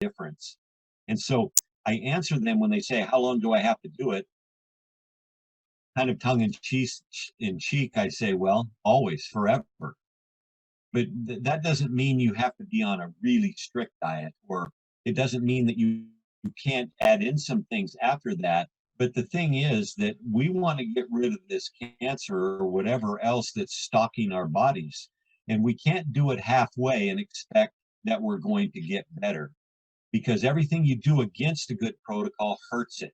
difference. And so I answer them when they say, how long do I have to do it? Kind of tongue in cheek, I say, well, always, forever. But that doesn't mean you have to be on a really strict diet, or it doesn't mean that you can't add in some things after that. But the thing is that we want to get rid of this cancer or whatever else that's stalking our bodies. And we can't do it halfway and expect that we're going to get better, because everything you do against a good protocol hurts it,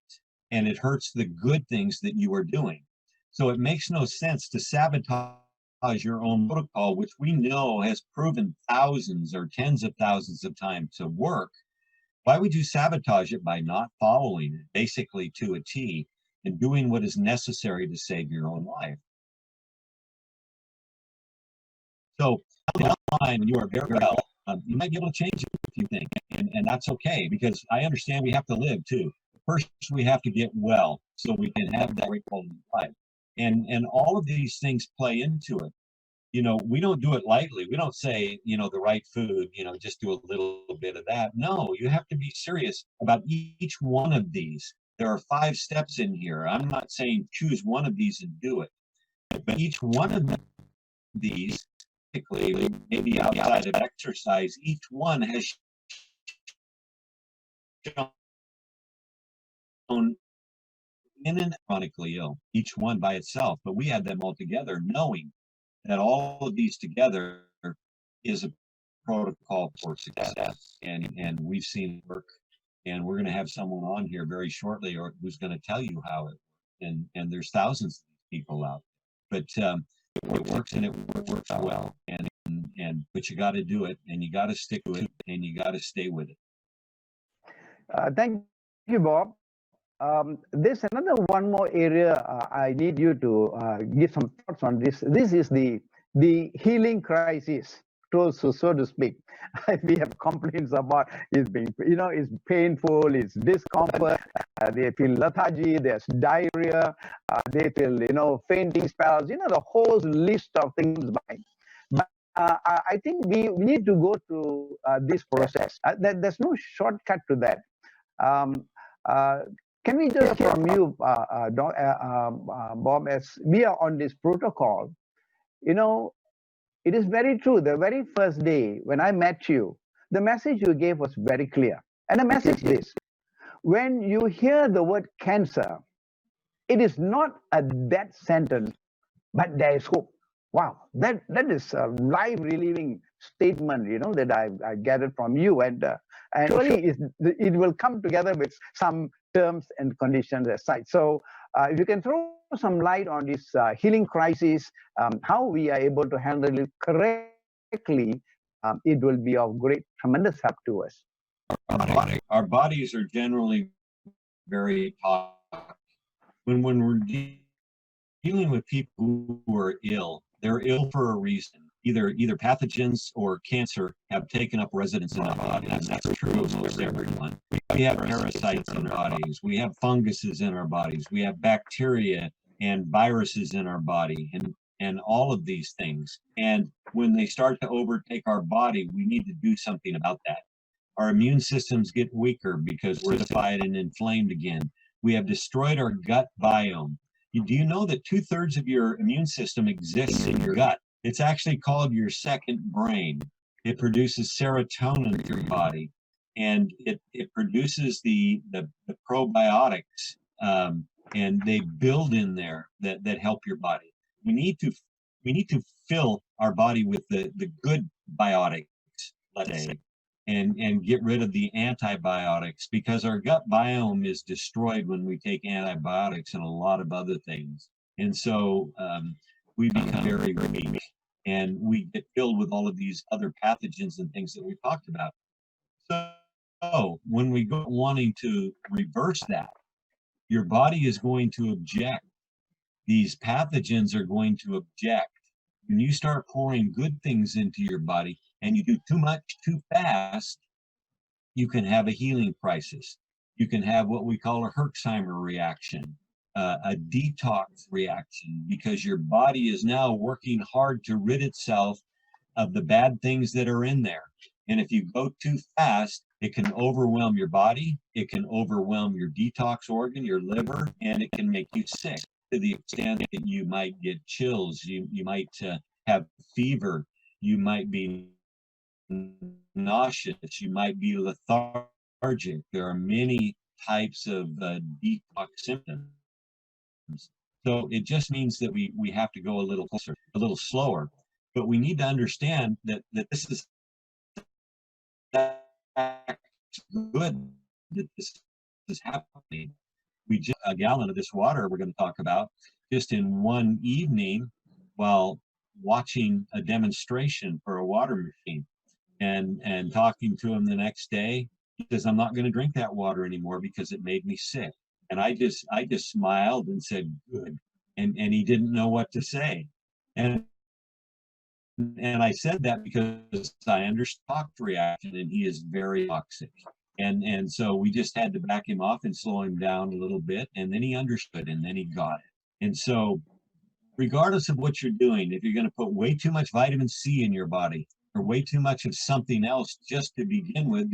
and it hurts the good things that you are doing. So it makes no sense to sabotage your own protocol, which we know has proven thousands or tens of thousands of times to work. Why would you sabotage it by not following it basically to a T and doing what is necessary to save your own life? So down the line, when you are very well, you might be able to change a few things, and that's okay, because I understand we have to live too. First, we have to get well so we can have that great quality of life. And all of these things play into it. You know, we don't do it lightly. We don't say, you know, the right food, you know, just do a little bit of that. No, you have to be serious about each one of these. There are 5 steps in here. I'm not saying choose one of these and do it, but each one of these, maybe outside of exercise, each one has shown in and chronically ill, each one by itself, but we add them all together, knowing that all of these together is a protocol for success. And we've seen it work, and we're going to have someone on here very shortly or who's going to tell you how it works. And there's thousands of people out there, but it works, and it works well. And but you got to do it, and you got to stick to it, and you got to stay with it. Thank you, Bob. There's another one more area I need you to give some thoughts on this. This is the healing crisis, so to speak. We have complaints about it's being, you know, it's painful, it's discomfort. They feel lethargy, there's diarrhea, they feel, you know, fainting spells. You know, the whole list of things. But I think we need to go through this process. There's no shortcut to that. Um, uh, can we just hear from you, Bob, as we are on this protocol? You know, it is very true. The very first day when I met you, the message you gave was very clear. And the message is, when you hear the word cancer, it is not a death sentence, but there is hope. Wow, that is a life relieving statement, you know, that I gathered from you, and surely it will come together with some terms and conditions aside. So if you can throw some light on this healing crisis, how we are able to handle it correctly, it will be of great, tremendous help to us. Our bodies are generally very toxic. When we're dealing with people who are ill, they're ill for a reason. Either pathogens or cancer have taken up residence in our body, and that's true of most everyone. We have parasites in our bodies. We have funguses in our bodies. We have bacteria and viruses in our body, and all of these things. And when they start to overtake our body, we need to do something about that. Our immune systems get weaker because we're acidified and inflamed again. We have destroyed our gut biome. Do you know that 2/3 of your immune system exists in your gut? It's actually called your second brain. It produces serotonin in your body, and it produces the probiotics, and they build in there that help your body. We need to fill our body with the good biotics, let's say, and get rid of the antibiotics, because our gut biome is destroyed when we take antibiotics and a lot of other things. And so we become very weak, and we get filled with all of these other pathogens and things that we've talked about. So when we go wanting to reverse that, your body is going to object. These pathogens are going to object. When you start pouring good things into your body and you do too much too fast, you can have a healing crisis. You can have what we call a Herxheimer reaction, a detox reaction, because your body is now working hard to rid itself of the bad things that are in there. And if you go too fast, it can overwhelm your body, it can overwhelm your detox organ, your liver, and it can make you sick to the extent that you might get chills, you might have fever, you might be nauseous, you might be lethargic. There are many types of detox symptoms. So it just means that we have to go a little closer, a little slower. But we need to understand that this is good that this is happening. We just a gallon of this water we're going to talk about just in one evening while watching a demonstration for a water machine and talking to him the next day. He says, I'm not going to drink that water anymore because it made me sick. And I just smiled and said, good. And he didn't know what to say. And I said that because I understood tox reaction, and he is very toxic. And so we just had to back him off and slow him down a little bit, and then he understood, and then he got it. And so regardless of what you're doing, if you're going to put way too much vitamin C in your body or way too much of something else just to begin with,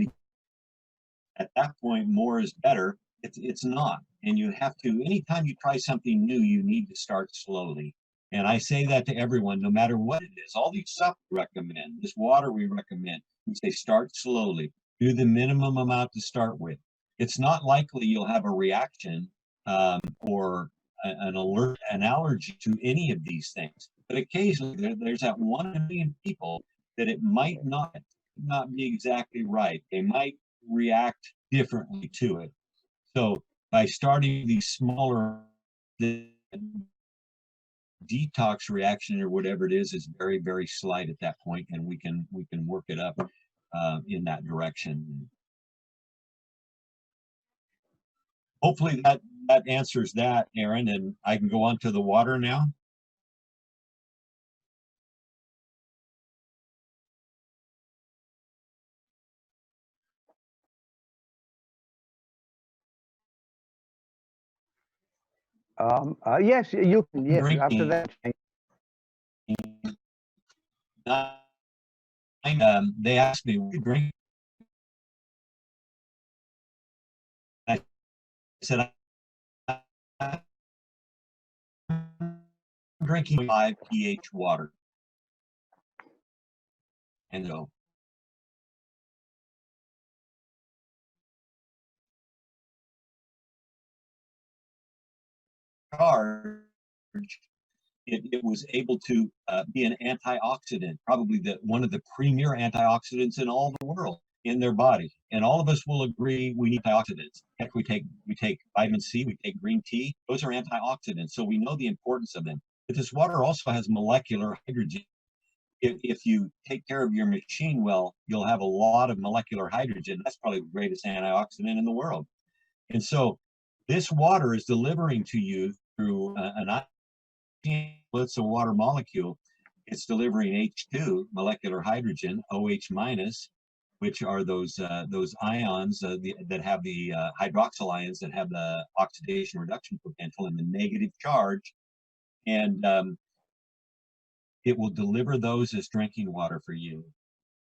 at that point, more is better. It's not. And you have to, anytime you try something new, you need to start slowly. And I say that to everyone, no matter what it is. All these stuff we recommend, this water we recommend, we say start slowly. Do the minimum amount to start with. It's not likely you'll have a reaction or an alert, an allergy to any of these things. But occasionally there's that 1 in a million people that it might not be exactly right. They might react differently to it. So by starting these smaller detox reaction or whatever it is very, very slight at that point, and we can work it up in that direction. Hopefully that answers that, Aaron, and I can go on to the water now. Yes, you can. Yes, after that. They asked me, "What do you drink?" I said, "I'm drinking 5 pH water." And so charge, it was able to be an antioxidant, probably one of the premier antioxidants in all the world in their body. And all of us will agree we need antioxidants. Heck, we take vitamin C, we take green tea. Those are antioxidants, so we know the importance of them. But this water also has molecular hydrogen. If you take care of your machine well, you'll have a lot of molecular hydrogen. That's probably the greatest antioxidant in the world. And so this water is delivering to you through an splits a water molecule. It's delivering H2, molecular hydrogen, OH minus, which are those ions that have the hydroxyl ions that have the oxidation reduction potential and the negative charge. And it will deliver those as drinking water for you.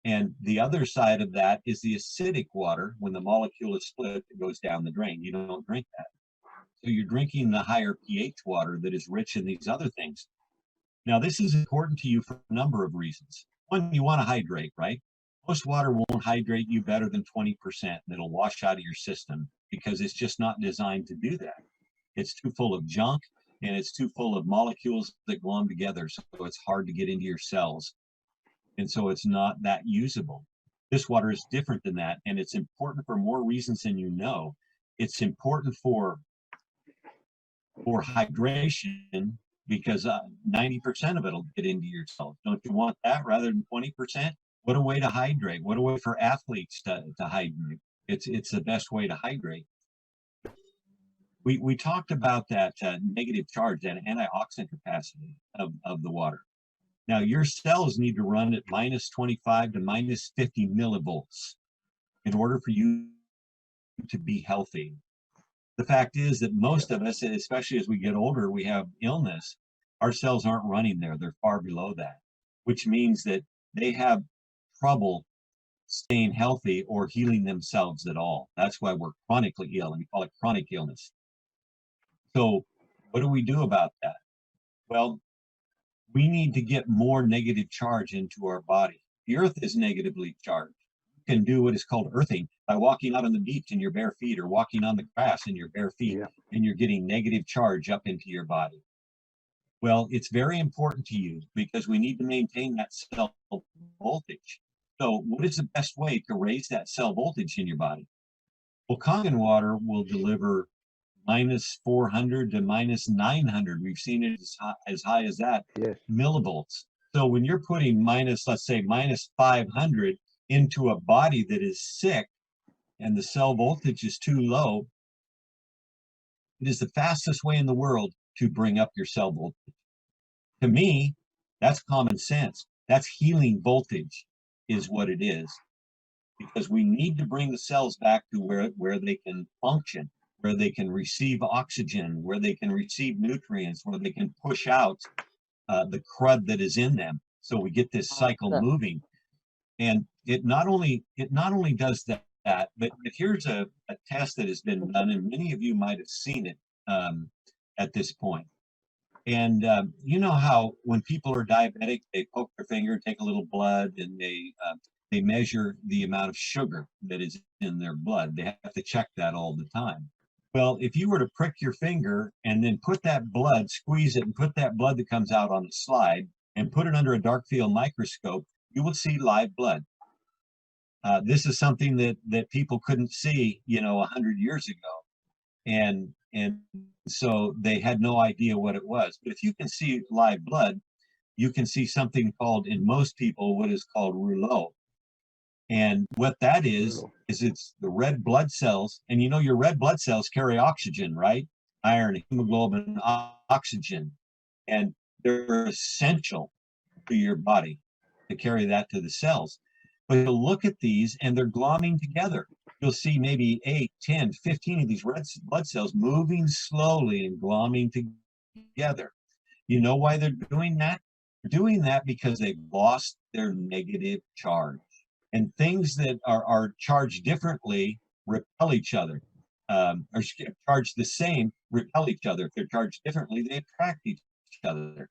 And the other side of that is the acidic water. When the molecule is split, it goes down the drain. You don't drink that. So you're drinking the higher pH water that is rich in these other things. Now, this is important to you for a number of reasons. One, you want to hydrate, right? Most water won't hydrate you better than 20%, and it'll wash out of your system because it's just not designed to do that. It's too full of junk, and it's too full of molecules that glom together, so it's hard to get into your cells. And so it's not that usable. This water is different than that, and it's important for more reasons than you know. It's important for hydration because 90% of it will get into your cells. Don't you want that rather than 20%? What a way to hydrate. What a way for athletes to hydrate. It's the best way to hydrate. We talked about that negative charge, that antioxidant capacity of the water. Now, your cells need to run at minus 25 to minus 50 millivolts in order for you to be healthy. The fact is that most of us, especially as we get older, we have illness. Our cells aren't running there. They're far below that, which means that they have trouble staying healthy or healing themselves at all. That's why we're chronically ill, and we call it chronic illness. So what do we do about that? Well, we need to get more negative charge into our body. The earth is negatively charged. You can do what is called earthing by walking out on the beach in your bare feet, or walking on the grass in your bare feet, and you're getting negative charge up into your body. Well, it's very important to you because we need to maintain that cell voltage. So what is the best way to raise that cell voltage in your body? Well, Kangen water will deliver minus 400 to minus 900. We've seen it as high as that, millivolts. So when you're putting minus, let's say, minus 500 into a body that is sick and the cell voltage is too low, it is the fastest way in the world to bring up your cell voltage. To me, that's common sense. That's healing voltage is what it is, because we need to bring the cells back to where they can function, where they can receive oxygen, where they can receive nutrients, where they can push out the crud that is in them. So we get this cycle moving. And it not only does that, but here's a test that has been done, and many of you might have seen it at this point. And you know how when people are diabetic, they poke their finger, take a little blood, and they measure the amount of sugar that is in their blood. They have to check that all the time. Well, if you were to prick your finger and then put that blood, squeeze it, and put that blood that comes out on a slide and put it under a dark field microscope, you will see live blood. This is something that people couldn't see, 100 years ago. And so they had no idea what it was. But if you can see live blood, you can see something called, in most people, what is called rouleau. And what that is it's the red blood cells. And your red blood cells carry oxygen, right? Iron, hemoglobin, oxygen. And they're essential to your body to carry that to the cells. But you'll look at these and they're glomming together. You'll see maybe 8, 10, 15 of these red blood cells moving slowly and glomming together. You know why they're doing that? They're doing that because they've lost their negative charge. And things that are charged differently repel each other, or charged the same repel each other. If they're charged differently, they attract each other.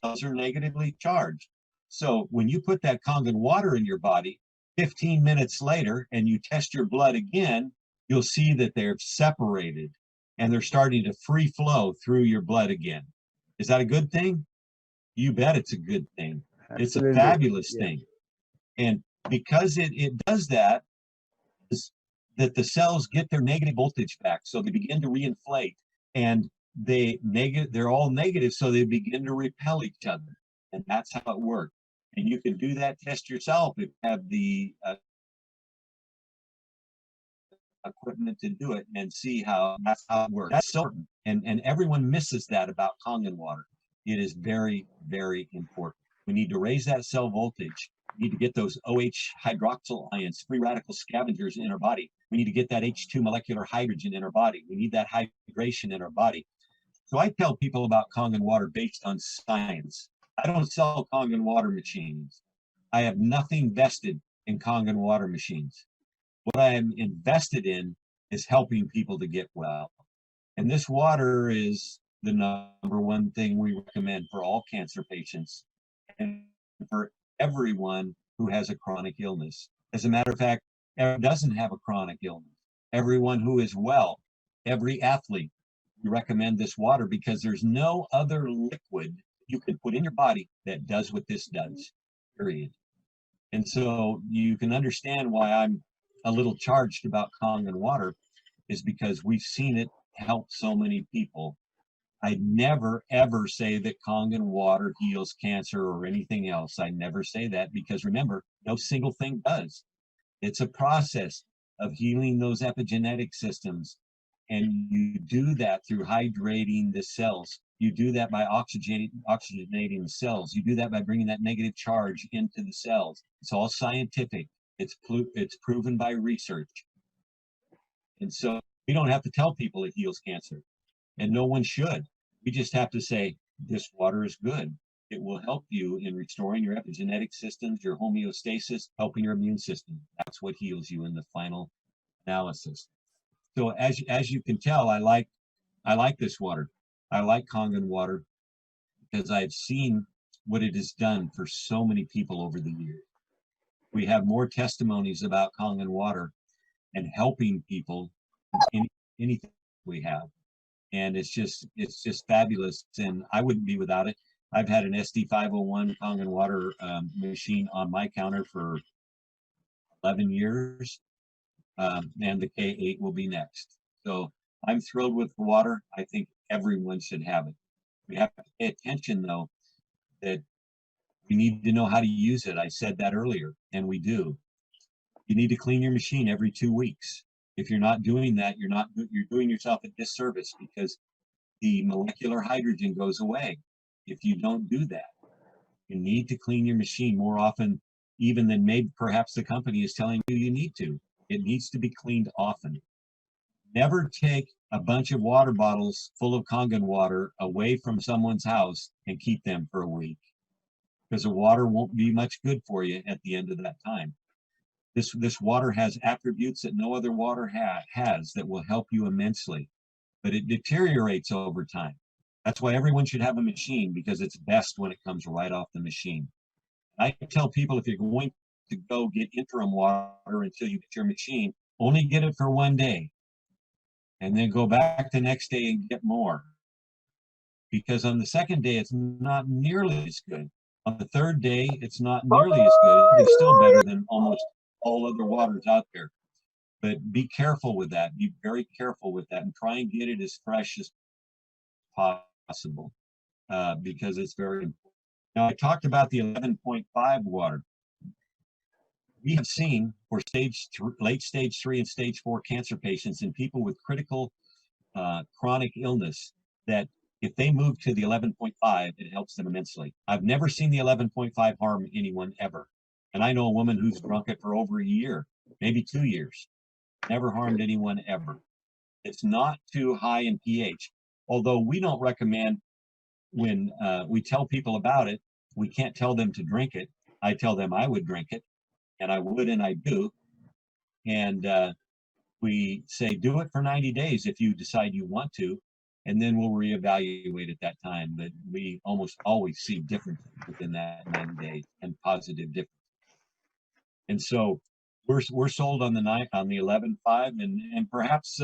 Cells are negatively charged. So when you put that Kangen water in your body, 15 minutes later, and you test your blood again, you'll see that they're separated and they're starting to free flow through your blood again. Is that a good thing? You bet it's a good thing. Absolutely. It's a fabulous thing. And because it does that, is that the cells get their negative voltage back. So they begin to reinflate, and they're all negative, so they begin to repel each other. And that's how it works. And you can do that test yourself if you have the equipment to do it, and see that's how it works. That's so important. And everyone misses that about Kangen water. It is very, very important. We need to raise that cell voltage. We need to get those OH hydroxyl ions, free radical scavengers in our body. We need to get that H2 molecular hydrogen in our body. We need that hydration in our body. So I tell people about Kangen water based on science. I don't sell Kangen water machines. I have nothing vested in Kangen water machines. What I am invested in is helping people to get well. And this water is the number one thing we recommend for all cancer patients and for everyone who has a chronic illness. As a matter of fact, everyone doesn't have a chronic illness. Everyone who is well, every athlete, we recommend this water because there's no other liquid you can put in your body that does what this does, period. And so you can understand why I'm a little charged about Kangen water, is because we've seen it help so many people. I never, ever say that Kangen water heals cancer or anything else. I never say that because, remember, no single thing does. It's a process of healing those epigenetic systems. And you do that through hydrating the cells. You do that by oxygenating the cells. You do that by bringing that negative charge into the cells. It's all scientific. It's proven by research. And so we don't have to tell people it heals cancer. And no one should. We just have to say, this water is good. It will help you in restoring your epigenetic systems, your homeostasis, helping your immune system. That's what heals you in the final analysis. So as you can tell, I like this water. I like Kangen water because I've seen what it has done for so many people over the years. We have more testimonies about Kangen water and helping people in anything we have. And it's just fabulous. And I wouldn't be without it. I've had an SD501 Kangen water machine on my counter for 11 years. And the K8 will be next. So I'm thrilled with the water. I think everyone should have it. We have to pay attention, though, that we need to know how to use it. I said that earlier, and we do. You need to clean your machine every 2 weeks. If you're not doing that, you're doing yourself a disservice, because the molecular hydrogen goes away if you don't do that. You need to clean your machine more often, even than maybe perhaps the company is telling you you need to. It needs to be cleaned often. Never take a bunch of water bottles full of Kangen water away from someone's house and keep them for a week, because the water won't be much good for you at the end of that time. This water has attributes that no other water has that will help you immensely, but it deteriorates over time. That's why everyone should have a machine, because it's best when it comes right off the machine. I tell people, if you're going to go get interim water until you get your machine, only get it for 1 day, and then go back the next day and get more. Because on the second day, it's not nearly as good. On the third day, it's not nearly as good. It's still better than almost all other waters out there. But be careful with that. Be very careful with that, and try and get it as fresh as possible, because it's very important. Now, I talked about the 11.5 water. We have seen for late stage 3 and stage 4 cancer patients and people with critical chronic illness that if they move to the 11.5, it helps them immensely. I've never seen the 11.5 harm anyone ever. And I know a woman who's drunk it for over a year, maybe 2 years. Never harmed anyone ever. It's not too high in pH. Although we don't recommend, when we tell people about it, we can't tell them to drink it. I tell them I would drink it, and I would, and I do. And we say, do it for 90 days if you decide you want to, and then we'll reevaluate at that time. But we almost always see differences within that 90 days, and positive differences. And so we're sold on the 11.5, and perhaps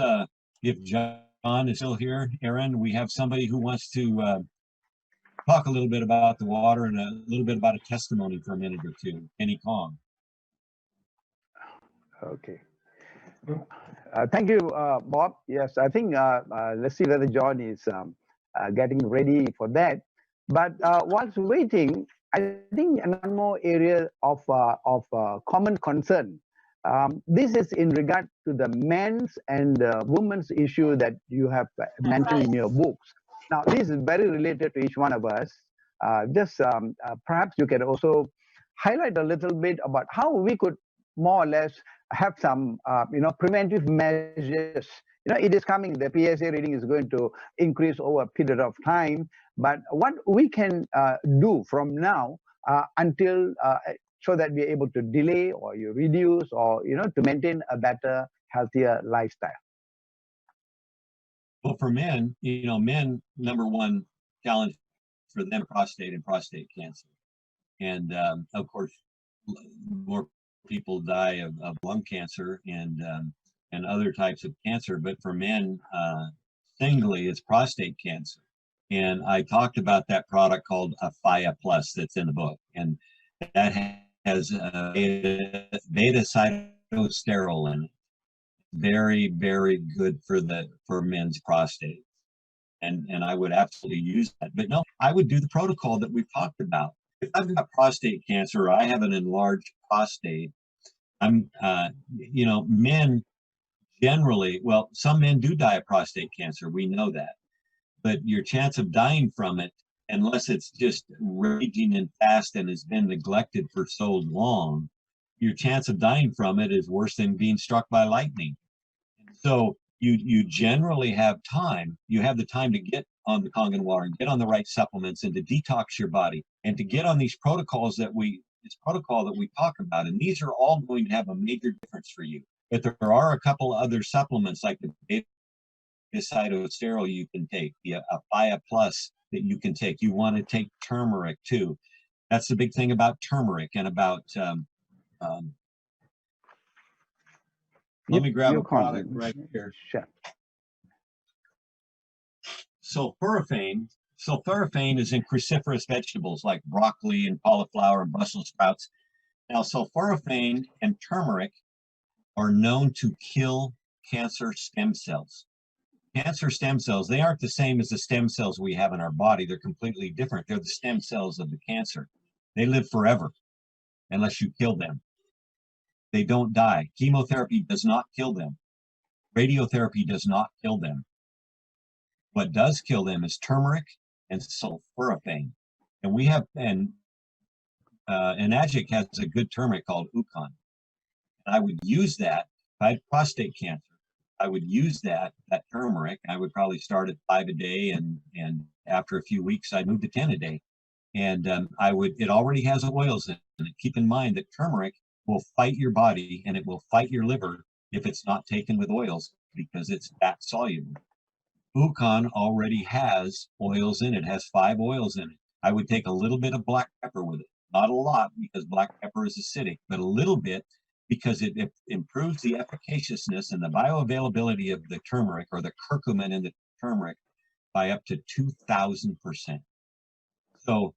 if John is still here, Aaron, we have somebody who wants to talk a little bit about the water and a little bit about a testimony for a minute or two. Kenny Kong. Okay. Thank you, Bob. Yes, I think let's see whether John is getting ready for that. But whilst waiting, I think one more area of common concern. This is in regard to the men's and women's issue that you have mentioned in your books. Now, this is very related to each one of us. Perhaps you can also highlight a little bit about how we could more or less have some, preventive measures. It is coming. The PSA reading is going to increase over a period of time. But what we can do from now until so that we're able to delay or you reduce or to maintain a better, healthier lifestyle. Well, for men, men, number one challenge for them, prostate and prostate cancer. And of course, more people die of lung cancer and other types of cancer. But for men, singly, it's prostate cancer. And I talked about that product called Afia Plus that's in the book. And that has beta cytosterol in it. Very, very good for men's prostate. And I would absolutely use that. But no, I would do the protocol that we've talked about. If I've got prostate cancer, or I have an enlarged prostate, men generally, well, some men do die of prostate cancer. We know that. But your chance of dying from it, unless it's just raging and fast and has been neglected for so long, your chance of dying from it is worse than being struck by lightning. So you generally have time. You have the time to get on the Kangen water and get on the right supplements and to detox your body. And to get on these protocols this protocol that we talk about, and these are all going to have a major difference for you. But there are a couple other supplements like the beta-cytosterol you can take, the Apaya Plus that you can take. You want to take turmeric too. That's the big thing about turmeric and about, let me grab a product right here. Sure. Sulforaphane. Sulforaphane is in cruciferous vegetables like broccoli and cauliflower and Brussels sprouts. Now, sulforaphane and turmeric are known to kill cancer stem cells. Cancer stem cells, they aren't the same as the stem cells we have in our body. They're completely different. They're the stem cells of the cancer. They live forever unless you kill them. They don't die. Chemotherapy does not kill them. Radiotherapy does not kill them. What does kill them is turmeric and sulforaphane. And we have, and AACI has a good turmeric called Ucon. And I would use that if I had prostate cancer. I would use that turmeric. I would probably start at 5 a day, and after a few weeks, I'd move to 10 a day. And it already has oils in it. Keep in mind that turmeric will fight your body and it will fight your liver if it's not taken with oils because it's fat soluble. Ucon already has oils in it, has 5 oils in it. I would take a little bit of black pepper with it. Not a lot because black pepper is acidic, but a little bit because it improves the efficaciousness and the bioavailability of the turmeric or the curcumin in the turmeric by up to 2,000%. So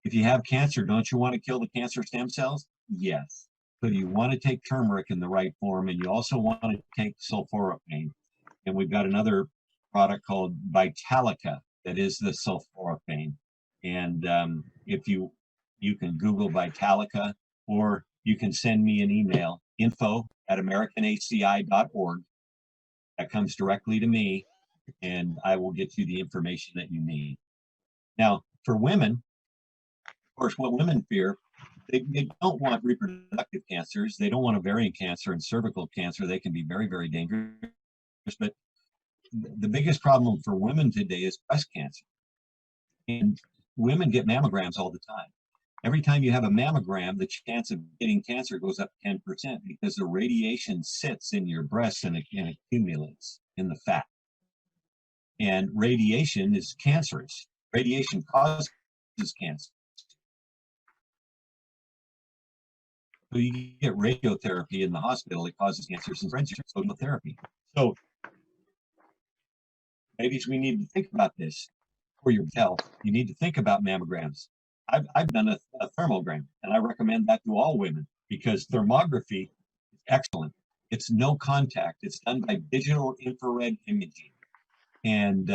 if you have cancer, don't you want to kill the cancer stem cells? Yes. So you want to take turmeric in the right form, and you also want to take sulforaphane. And we've got another product called Vitalica that is the sulforaphane. And if you can Google Vitalica, or you can send me an email, info@americanaci.org. That comes directly to me, and I will get you the information that you need. Now, for women, of course, what women fear, they don't want reproductive cancers. They don't want ovarian cancer and cervical cancer. They can be very, very dangerous. But the biggest problem for women today is breast cancer. And women get mammograms all the time. Every time you have a mammogram, the chance of getting cancer goes up 10% because the radiation sits in your breast and accumulates in the fat. And radiation is cancerous. Radiation causes cancer. So you get radiotherapy in the hospital, it causes cancer and spreads your chemotherapy. So ladies, we need to think about this for your health. You need to think about mammograms. I've done a thermogram, and I recommend that to all women because thermography is excellent. It's no contact. It's done by digital infrared imaging. And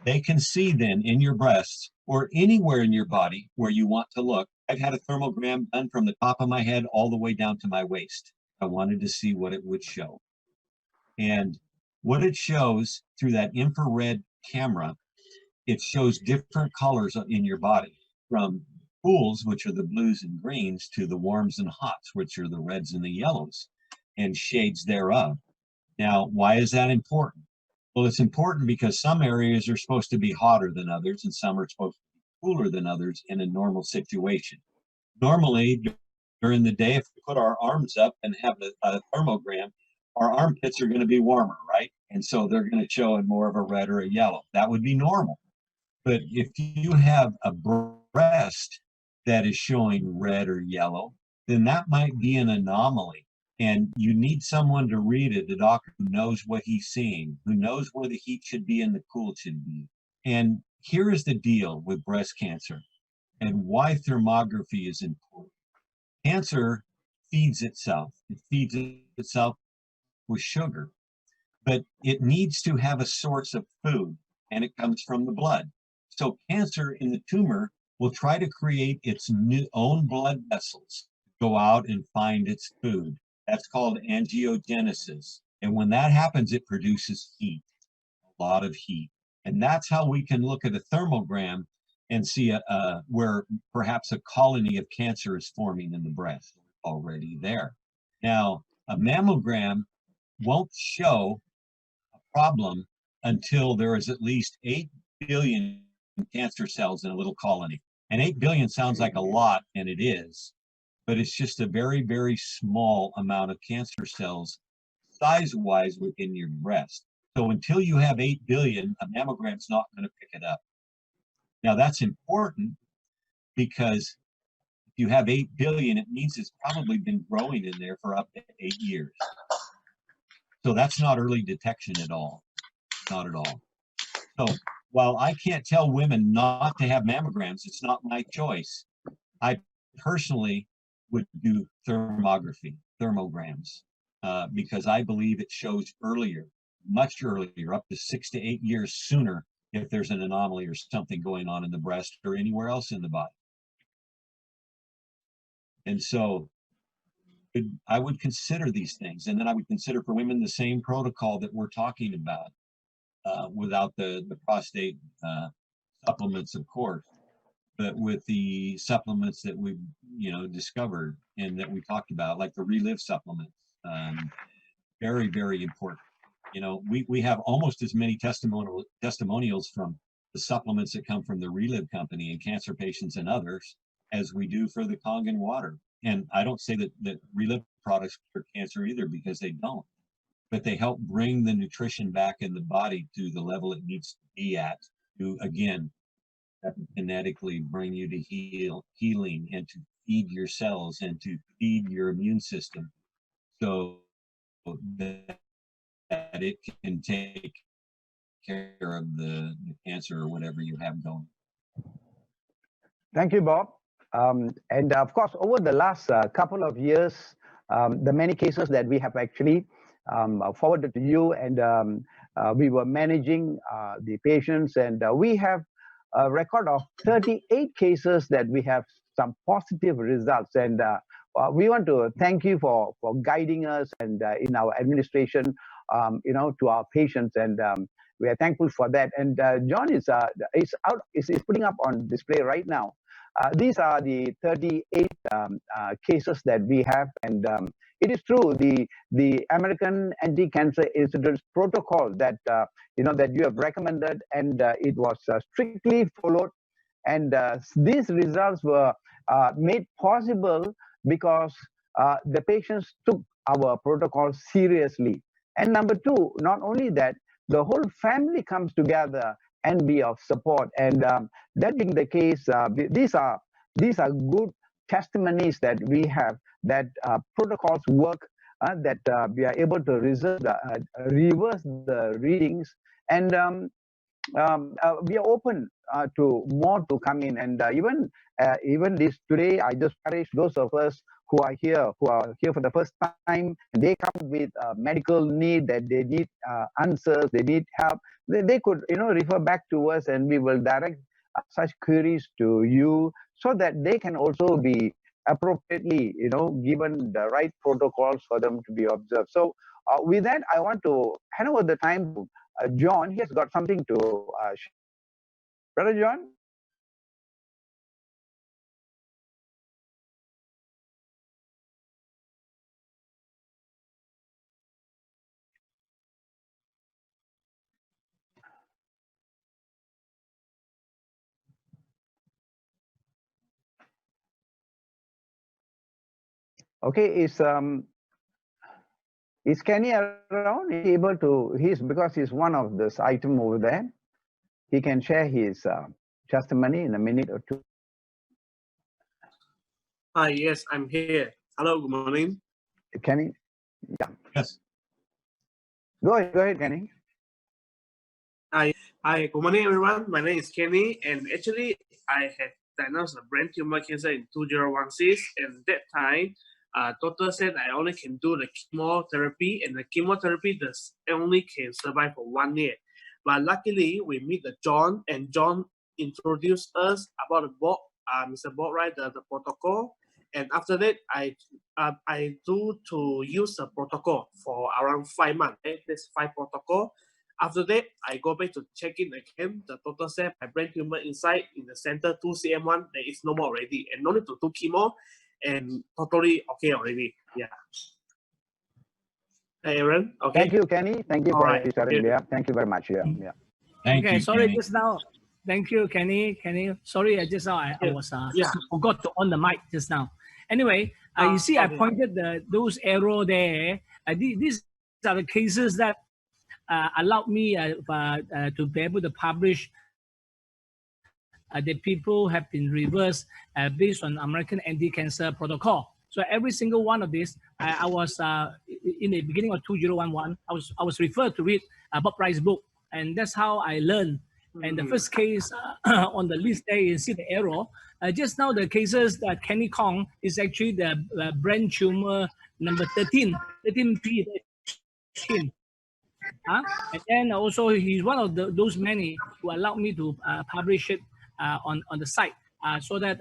they can see then in your breasts or anywhere in your body where you want to look. I've had a thermogram done from the top of my head all the way down to my waist. I wanted to see what it would show. And what it shows through that infrared camera, it shows different colors in your body, from cools, which are the blues and greens, to the warms and hots, which are the reds and the yellows, and shades thereof. Now, why is that important? Well, it's important because some areas are supposed to be hotter than others, and some are supposed to be cooler than others in a normal situation. Normally, during the day, if we put our arms up and have a thermogram, our armpits are going to be warmer, right? And so they're going to show in more of a red or a yellow. That would be normal. But if you have a breast that is showing red or yellow, then that might be an anomaly. And you need someone to read it, a doctor who knows what he's seeing, who knows where the heat should be and the cool should be. And here is the deal with breast cancer and why thermography is important. Cancer feeds itself. It feeds itself with sugar, but it needs to have a source of food, and it comes from the blood. So cancer in the tumor will try to create its own blood vessels, go out and find its food. That's called angiogenesis. And when that happens, it produces heat, a lot of heat. And that's how we can look at a thermogram and see where perhaps a colony of cancer is forming in the breast already there. Now, a mammogram won't show a problem until there is at least 8 billion cancer cells in a little colony. And 8 billion sounds like a lot, and it is, but it's just a very, very small amount of cancer cells size-wise within your breast. So until you have 8 billion, a mammogram's not going to pick it up. Now that's important because if you have 8 billion, it means it's probably been growing in there for up to 8 years. So that's not early detection at all, not at all. So while I can't tell women not to have mammograms, it's not my choice. I personally would do thermograms, because I believe it shows earlier, much earlier, up to 6 to 8 years sooner if there's an anomaly or something going on in the breast or anywhere else in the body. And so I would consider these things. And then I would consider for women the same protocol that we're talking about, without the prostate supplements, of course, but with the supplements that we've discovered and that we talked about, like the Relive supplements. Very, very important. We have almost as many testimonials from the supplements that come from the Relive company and cancer patients and others as we do for the Kangen water. And I don't say that Relive products cure cancer either, because they don't, but they help bring the nutrition back in the body to the level it needs to be at to, again, genetically bring you to healing and to feed your cells and to feed your immune system so that it can take care of the cancer or whatever you have going. Thank you, Bob. And of course, over the last couple of years, the many cases that we have actually forwarded to you, and we were managing the patients, and we have a record of 38 cases that we have some positive results. And we want to thank you for guiding us and in our administration, to our patients, and we are thankful for that. And John is putting up on display right now. These are the 38 cases that we have, and it is true, the American Anti-Cancer Institute's protocol that that you have recommended, and it was strictly followed, and these results were made possible because the patients took our protocol seriously. And number two, not only that, the whole family comes together and be of support. And that being the case, these are good testimonies that we have, that protocols work, that we are able to reverse the readings, and we are open to more to come in. And even this today, I just encourage those of us who are here for the first time, they come with a medical need, that they need answers, they need help. They could refer back to us, and we will direct such queries to you, so that they can also be appropriately given the right protocols for them to be observed. So with that, I want to hand over the time to John. He has got something to share. Brother John? Okay, is Kenny around? Is he able to? Because he's one of this item over there. He can share his testimony in a minute or two. Hi, yes, I'm here. Hello, good morning. Kenny? Yeah. Yes. Go ahead, Kenny. Hi, good morning, everyone. My name is Kenny, and actually, I had diagnosed a brain tumor cancer in 2016, and that time, doctor said I only can do the chemotherapy, and the chemotherapy only can survive for 1 year. But luckily, we meet John, and John introduced us about Mr. Bob Wright, the protocol. And after that, I do to use the protocol for around 5 months. This 5 protocol. After that, I go back to check in again. The doctor said my brain tumor inside in the center 2cm1, there is no more already, and no need to do chemo, and totally okay already. Yeah. Hey, Aaron. Okay. Thank you, Kenny. Thank you for sharing. Yeah. Thank you very much. Yeah. Thank you, sorry, Kenny. just now Thank you, Kenny. Kenny, sorry, just now I was Yeah. forgot to on the mic just now. Anyway, you see, I Okay. pointed those arrow there. These are the cases that allowed me to be able to publish. The people have been reversed based on American anti-cancer protocol. So every single one of these, I was in the beginning of 2011. I was referred to read Bob Wright's book, and that's how I learned. And the first case on the list there, you see the arrow. Just now, the cases that Kenny Kong is actually the brain tumor number 13, 13P. And then also he's one of those many who allowed me to publish it on the site so that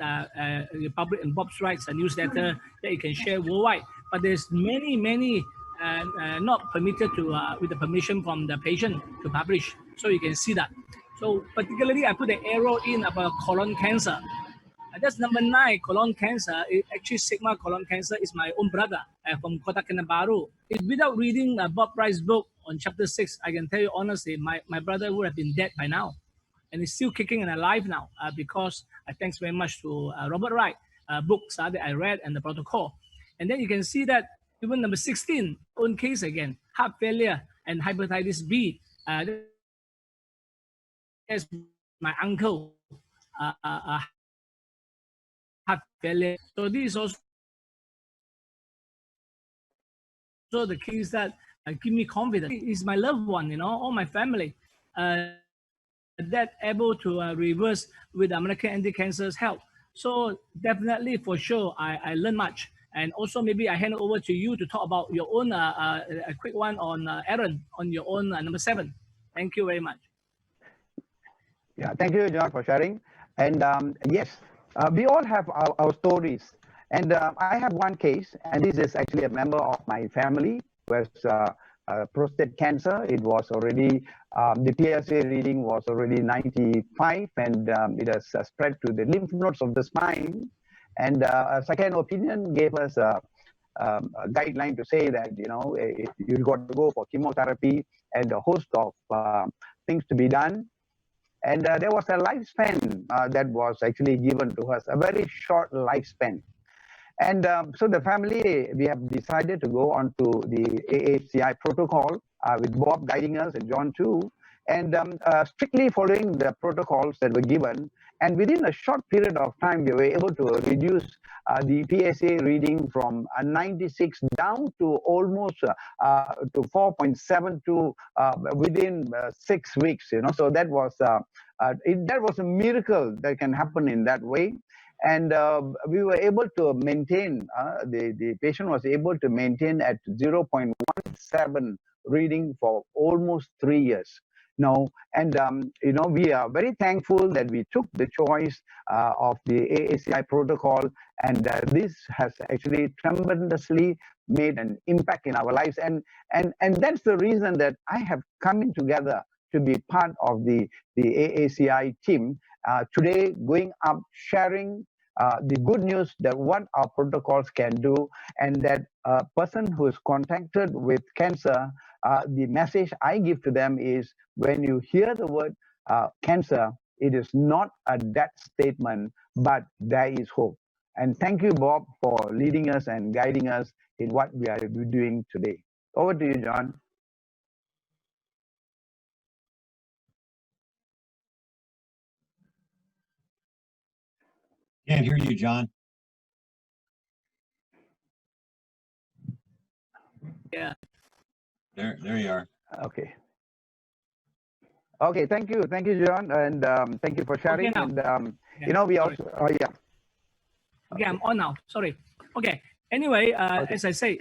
you publish in Bob's Wright's newsletter that you can share worldwide. But there's many not permitted to with the permission from the patient to publish. So you can see that. So particularly I put the arrow in about colon cancer. That's number 9, colon cancer. Actually, Sigma colon cancer is my own brother from Kota Kinabalu. Without reading Bob Wright's book on chapter 6, I can tell you honestly, my brother would have been dead by now. And he's still kicking and alive now because thanks very much to Robert Wright books that I read and the protocol. And then you can see that even number 16, own case again, heart failure and hepatitis B. That's my uncle. Heart failure. So this is also the case that give me confidence. It's my loved one, all my family that able to reverse with American anti-cancer's help. So definitely, for sure, I learned much. And also maybe I hand it over to you to talk about your own, a quick one on Aaron, on your own number 7. Thank you very much. Yeah, thank you, John, for sharing. And yes, we all have our stories. And I have one case, and this is actually a member of my family who has prostate cancer. It was already, the PSA reading was already 95, and it has spread to the lymph nodes of the spine. And a second opinion gave us a guideline to say that, you got to go for chemotherapy and a host of things to be done. And there was a lifespan that was actually given to us, a very short lifespan. And so the family, we have decided to go on to the AACI protocol with Bob guiding us and John too, and strictly following the protocols that were given. And within a short period of time, we were able to reduce the PSA reading from 96 down to almost to 4.72 within 6 weeks. So that was that was a miracle that can happen in that way. And we were able to maintain, the patient was able to maintain at 0.17 reading for almost 3 years. No, and we are very thankful that we took the choice of the AACI protocol, and this has actually tremendously made an impact in our lives, and that's the reason that I have come in together to be part of the AACI team today, going up sharing the good news that what our protocols can do, and that a person who is contacted with cancer, the message I give to them is, when you hear the word cancer, it is not a death statement, but there is hope. And thank you, Bob, for leading us and guiding us in what we are doing today. Over to you, John. Can't hear you, John. Yeah. There you are. Okay. Okay, thank you, John, and thank you for sharing. Okay, and we also, yeah. Okay, I'm on now. Sorry. Okay. Anyway, as I say,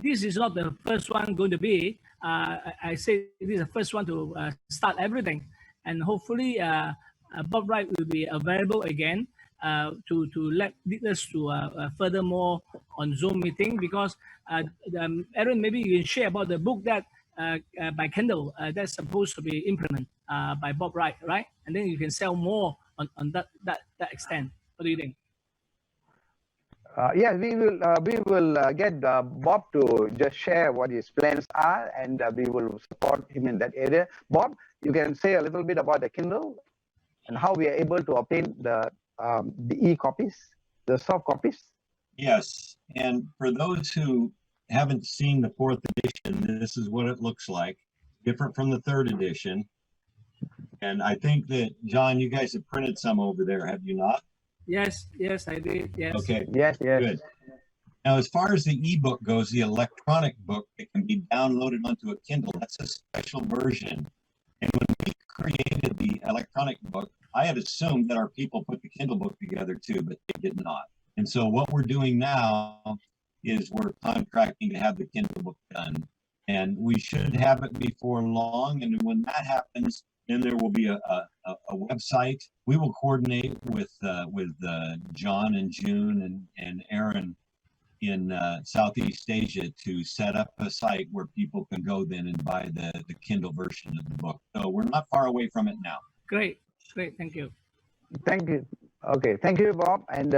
this is not the first one going to be. I say this is the first one to start everything, and hopefully Bob Wright will be available again to lead us to furthermore on Zoom meeting, because Aaron, maybe you can share about the book that by Kindle that's supposed to be implemented by Bob Wright, right? And then you can sell more on that extent. What do you think? Yeah, we will get Bob to just share what his plans are, and we will support him in that area. Bob, you can say a little bit about the Kindle. and how we are able to obtain the e-copies, the soft copies? Yes, and for those who haven't seen the fourth edition, this is what it looks like, different from the third edition. And I think that, John, you guys have printed some over there, have you not? Yes, yes, I did. Yes. Okay, Yes, yes. good. Now, as far as the ebook goes, the electronic book that can be downloaded onto a Kindle, that's a special version. And when we created the electronic book, I had assumed that our people put the Kindle book together too, but they did not. And so what we're doing now is we're contracting to have the Kindle book done. And we should have it before long. And when that happens, then there will be a website. We will coordinate with John and June and Aaron in Southeast Asia to set up a site where people can go then and buy the Kindle version of the book. So we're not far away from it now. Great, great. Thank you. Thank you. Okay, thank you, Bob. And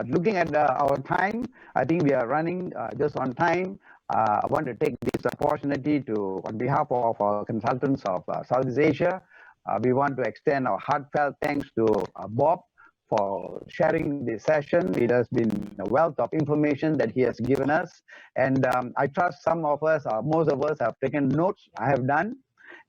looking at our time, I think we are running just on time. I want to take this opportunity to, on behalf of our consultants of Southeast Asia, we want to extend our heartfelt thanks to Bob for sharing this session. It has been a wealth of information that he has given us. And I trust some of us, most of us have taken notes. I have done.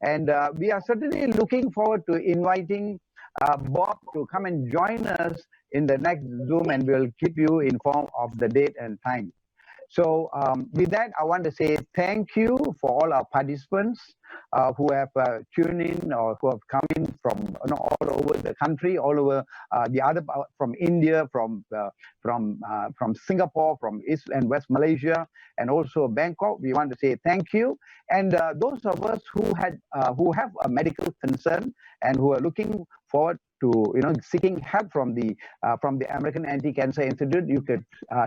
And we are certainly looking forward to inviting Bob to come and join us in the next Zoom, and we'll keep you informed of the date and time. So with that, I want to say thank you for all our participants who have tuned in or who have come in from all over the country, all over from India, from Singapore, from East and West Malaysia, and also Bangkok. We want to say thank you. And those of us who have a medical concern and who are looking forward to seeking help from the American Anti-Cancer Institute, you could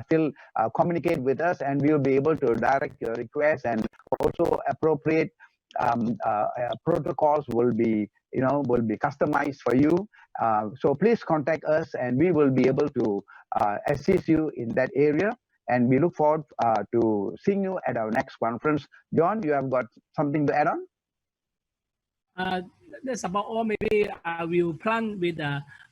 still communicate with us, and we'll be able to direct your request, and also appropriate protocols will be customized for you. So please contact us, and we will be able to assist you in that area. And we look forward to seeing you at our next conference. John, you have got something to add on? That's about all. Maybe we'll plan with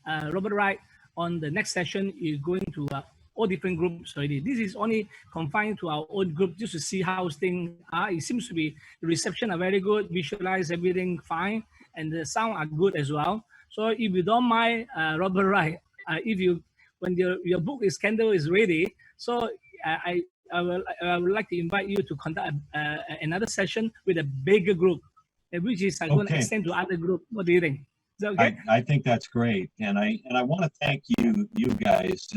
Robert Wright on the next session. You're going to all different groups already. This is only confined to our own group just to see how things are. It seems to be the reception are very good, visualize everything fine, and the sound are good as well. So if you don't mind, Robert Wright, when your book is Kindle is ready, so I would like to invite you to conduct another session with a bigger group, which is going to extend to other group. What do you think? Is that okay? I think that's great, and I want to thank you guys,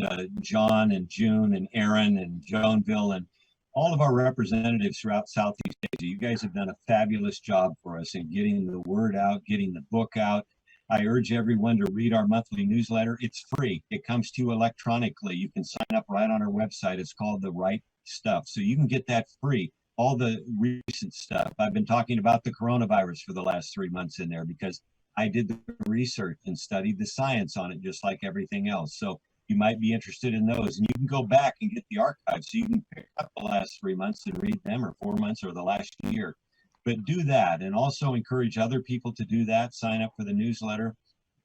John and June and Aaron and Joanville and all of our representatives throughout Southeast Asia. You guys have done a fabulous job for us in getting the word out, getting the book out. I urge everyone to read our monthly newsletter. It's free. It comes to you electronically. You can sign up right on our website. It's called The Wright Stuff. So you can get that free. All the recent stuff. I've been talking about the coronavirus for the last 3 months in there because I did the research and studied the science on it just like everything else. So you might be interested in those. And you can go back and get the archives. So you can pick up the last 3 months and read them, or 4 months, or the last year. But do that, and also encourage other people to do that. Sign up for the newsletter,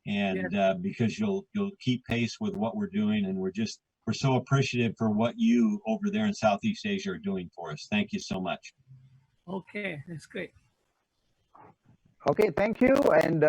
and because you'll keep pace with what we're doing, and we're so appreciative for what you over there in Southeast Asia are doing for us. Thank you so much. Okay, that's great. Okay, thank you, and